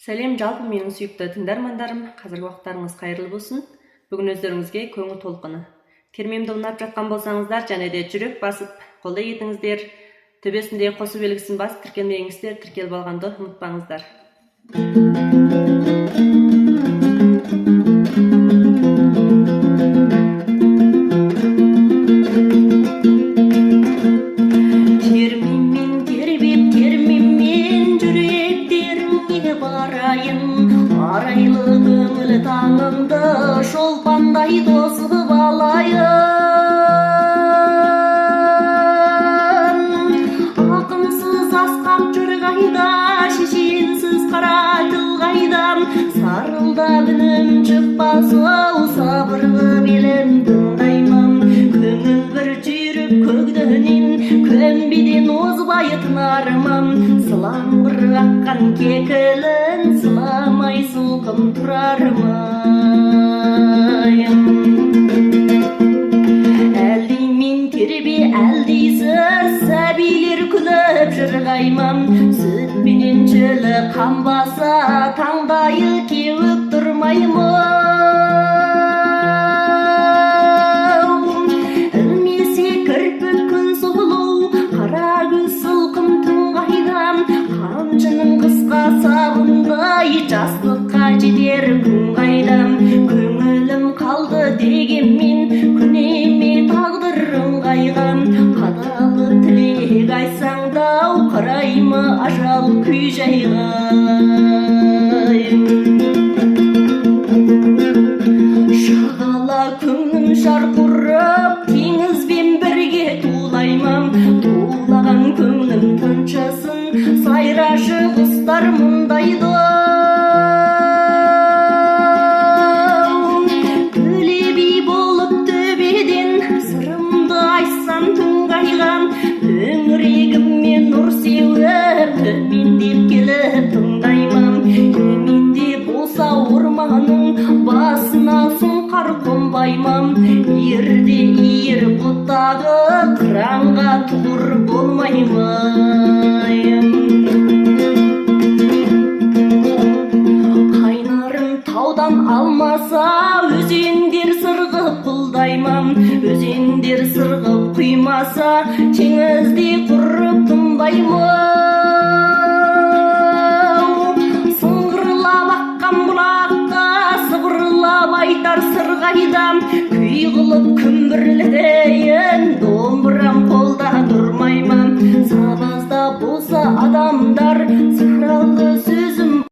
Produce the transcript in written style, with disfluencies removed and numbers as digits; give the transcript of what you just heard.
Сәлем жалпы менің сүйікті тыңдармандарым, қазіргі уақыттарыңыз қайырлы болсын. Бүгін өздеріңізге көңіл толқыны. Кермемді ұнап жатқан болсаңыздар, және де жүрек басып, қолдау етіңіздер. Төбесінде қосу белгісін басып тіркелмеңіздер, тіркеліп алғанды ұмытпаңыздар. Арайлы көңіл таңымды шолпандай тосып алайын. Ақынсыз асқақ жыр қайда, шешенсіз қара тіл қайда, сарылдап үнім шықпас ау, сабыр қып елім тыңдаймын. Көңіл бір жүйрік көгденен, көмбеден озбай тынармын. Сылаң бір аққан кекілін, сыламай сұлқым тұрармын. Әлдей мен тербе, әлдейсіз сәбилер күліп жырғаймын. Сүт менен жылы қанбаса, таңдайы кеуіп тұрмаймын. Ілмесе кірпік күн сұлу, қара көз сылқым түн қайдам. Қамшының қысқа сабындай, жастыққа жетер күн қайдам. Көңілім қалды дегенмен, күнеме тағдырым қайғам. Қадалып тілек айтсаң дау, қараймы ажал күй жайғай. Шағала көңілім шарқ ұрып, теңізбен бірге тулаймын. Тулаған көңілім тыншысын, сайрашы құстар мұндайды. Төлеби болып төбеден, сырымды айтсам түн қайғам. Төңірегіммен нұр сеуіп, төмендеп келіп тыңдаймын. Төменде болса орманың басына сұңқар қонбаймын. Ерде иір бұттағы қыранға тұғыр болмаймын. Қайнарын таудан алмаса, өзендер сырғып құлдаймын. Өзендер сырғып құймаса, теңізде құрып тынбаймын. Сыңғырлап аққан бұлаққа, сыбырлап айтар сыр қайдам. Күй қылып күмбірлетейін, домбырам қолда тұрмаймын.